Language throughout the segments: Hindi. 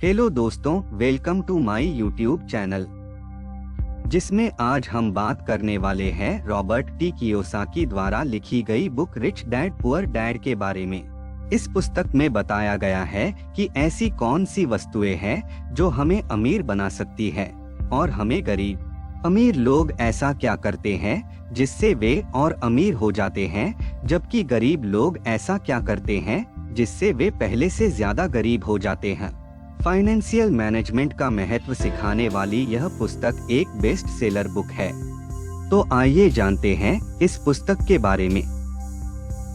हेलो दोस्तों, welcome to my YouTube channel, जिसमें आज हम बात करने वाले हैं रॉबर्ट टी कियोसाकी द्वारा लिखी गई book rich dad poor dad के बारे में। इस पुस्तक में बताया गया है कि ऐसी कौन सी वस्तुएं हैं जो हमें अमीर बना सकती है और हमें गरीब। अमीर लोग ऐसा क्या करते हैं जिससे वे और अमीर हो जाते हैं, जबकि गरीब लोग ऐसा क्या करते हैं जिससे वे पहले से ज्यादा गरीब हो जाते हैं। फाइनेंशियल मैनेजमेंट का महत्व सिखाने वाली यह पुस्तक एक बेस्ट सेलर बुक है। तो आइए जानते हैं इस पुस्तक के बारे में।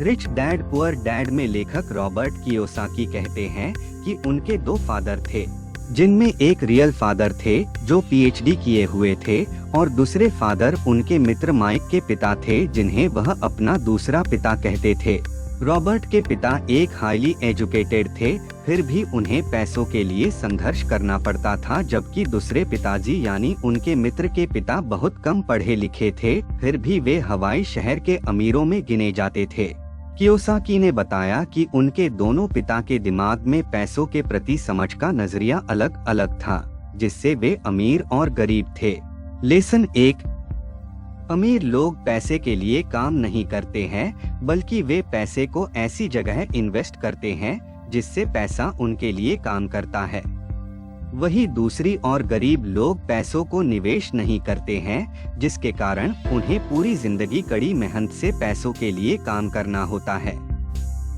रिच डैड पुअर डैड में लेखक रॉबर्ट कियोसाकी कहते हैं कि उनके दो फादर थे, जिनमें एक रियल फादर थे जो पीएचडी किए हुए थे और दूसरे फादर उनके मित्र माइक के पिता थे, जिन्हें वह अपना दूसरा पिता कहते थे। रॉबर्ट के पिता एक हाईली एजुकेटेड थे, फिर भी उन्हें पैसों के लिए संघर्ष करना पड़ता था, जबकि दूसरे पिताजी यानी उनके मित्र के पिता बहुत कम पढ़े लिखे थे, फिर भी वे हवाई शहर के अमीरों में गिने जाते थे। कियोसाकी ने बताया कि उनके दोनों पिता के दिमाग में पैसों के प्रति समझ का नजरिया अलग अलग था, जिससे वे अमीर और गरीब थे। लेसन 1, अमीर लोग पैसे के लिए काम नहीं करते हैं, बल्कि वे पैसे को ऐसी जगह इन्वेस्ट करते हैं जिससे पैसा उनके लिए काम करता है। वही दूसरी और गरीब लोग पैसों को निवेश नहीं करते हैं, जिसके कारण उन्हें पूरी जिंदगी कड़ी मेहनत से पैसों के लिए काम करना होता है।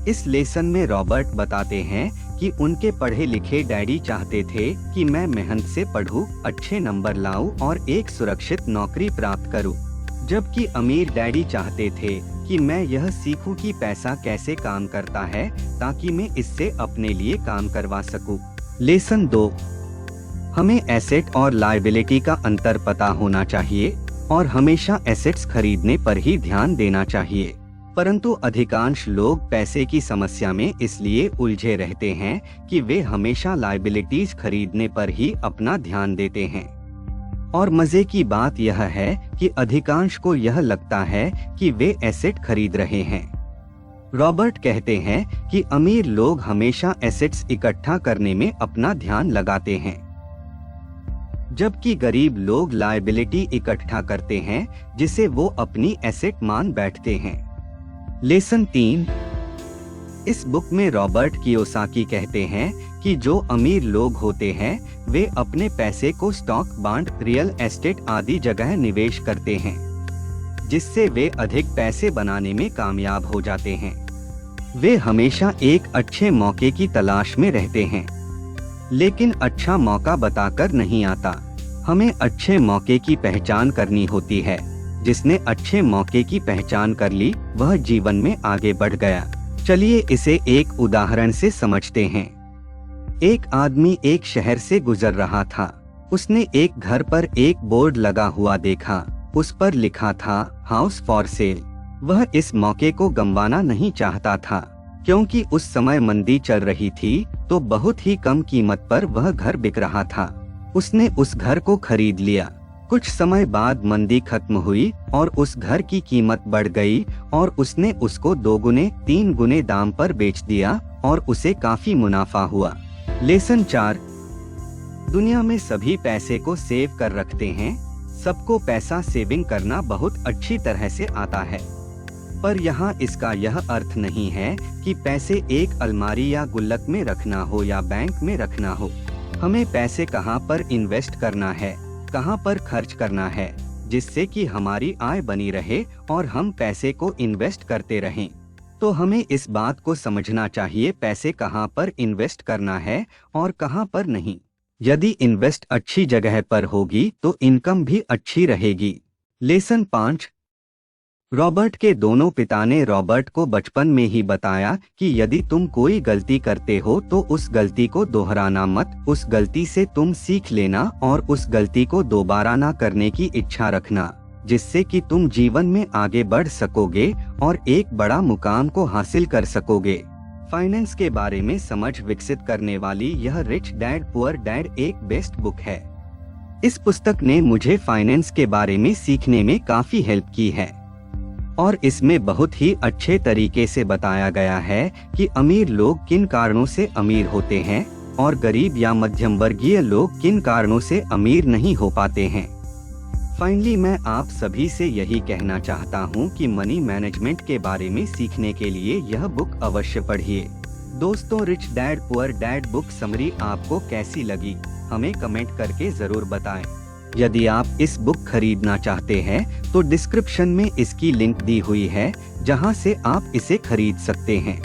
इस लेसन में रॉबर्ट बताते हैं कि उनके पढ़े लिखे डैडी चाहते थे कि मैं मेहनत से पढ़ूं, अच्छे नंबर लाऊं और एक सुरक्षित नौकरी प्राप्त करूं, जबकि अमीर डैडी चाहते थे कि मैं यह सीखूं कि पैसा कैसे काम करता है ताकि मैं इससे अपने लिए काम करवा सकूं। लेसन 2, हमें एसेट और लायबिलिटी का अंतर पता होना चाहिए और हमेशा एसेट्स खरीदने पर ही ध्यान देना चाहिए, परंतु अधिकांश लोग पैसे की समस्या में इसलिए उलझे रहते हैं कि वे हमेशा लायबिलिटीज खरीदने पर ही अपना ध्यान देते हैं। और मजे की बात यह है कि अधिकांश को यह लगता है कि वे एसेट खरीद रहे हैं। रॉबर्ट कहते हैं कि अमीर लोग हमेशा एसेट्स इकट्ठा करने में अपना ध्यान लगाते हैं, जबकि गरीब लोग लायबिलिटी इकट्ठा करते हैं जिसे वो अपनी एसेट मान बैठते हैं। लेसन 3, इस बुक में रॉबर्ट कियोसाकी कहते हैं कि जो अमीर लोग होते हैं वे अपने पैसे को स्टॉक, बॉन्ड, रियल एस्टेट आदि जगह निवेश करते हैं, जिससे वे अधिक पैसे बनाने में कामयाब हो जाते हैं। वे हमेशा एक अच्छे मौके की तलाश में रहते हैं, लेकिन अच्छा मौका बताकर नहीं आता। हमें अच्छे मौके की पहचान करनी होती है। जिसने अच्छे मौके की पहचान कर ली वह जीवन में आगे बढ़ गया। चलिए इसे एक उदाहरण से समझते हैं। एक आदमी एक शहर से गुजर रहा था। उसने एक घर पर एक बोर्ड लगा हुआ देखा। उस पर लिखा था हाउस फॉर सेल। वह इस मौके को गंवाना नहीं चाहता था, क्योंकि उस समय मंदी चल रही थी तो बहुत ही कम कीमत पर वह घर बिक रहा था। उसने उस घर को खरीद लिया। कुछ समय बाद मंदी खत्म हुई और उस घर की कीमत बढ़ गई और उसने उसको 2 गुने 3 गुने दाम पर बेच दिया और उसे काफी मुनाफा हुआ। लेसन 4, दुनिया में सभी पैसे को सेव कर रखते हैं। सबको पैसा सेविंग करना बहुत अच्छी तरह से आता है, पर यहाँ इसका यह अर्थ नहीं है कि पैसे एक अलमारी या गुल्लक में रखना हो या बैंक में रखना हो। हमें पैसे कहाँ पर इन्वेस्ट करना है, कहाँ पर खर्च करना है, जिससे कि हमारी आय बनी रहे और हम पैसे को इन्वेस्ट करते रहें। तो हमें इस बात को समझना चाहिए पैसे कहाँ पर इन्वेस्ट करना है और कहाँ पर नहीं। यदि इन्वेस्ट अच्छी जगह पर होगी तो इनकम भी अच्छी रहेगी। लेसन 5, रॉबर्ट के दोनों पिता ने रॉबर्ट को बचपन में ही बताया कि यदि तुम कोई गलती करते हो तो उस गलती को दोहराना मत, उस गलती से तुम सीख लेना और उस गलती को दोबारा ना करने की इच्छा रखना, जिससे कि तुम जीवन में आगे बढ़ सकोगे और एक बड़ा मुकाम को हासिल कर सकोगे। फाइनेंस के बारे में समझ विकसित करने वाली यह रिच डैड पुअर डैड एक बेस्ट बुक है। इस पुस्तक ने मुझे फाइनेंस के बारे में सीखने में काफी हेल्प की है और इसमें बहुत ही अच्छे तरीके से बताया गया है कि अमीर लोग किन कारणों से अमीर होते हैं और गरीब या मध्यम वर्गीय लोग किन कारणों से अमीर नहीं हो पाते हैं। फाइनली मैं आप सभी से यही कहना चाहता हूँ कि मनी मैनेजमेंट के बारे में सीखने के लिए यह बुक अवश्य पढ़िए। दोस्तों, rich dad poor dad book summary आपको कैसी लगी हमें कमेंट करके जरूर बताएं। यदि आप इस बुक खरीदना चाहते हैं तो डिस्क्रिप्शन में इसकी लिंक दी हुई है, जहां से आप इसे खरीद सकते हैं।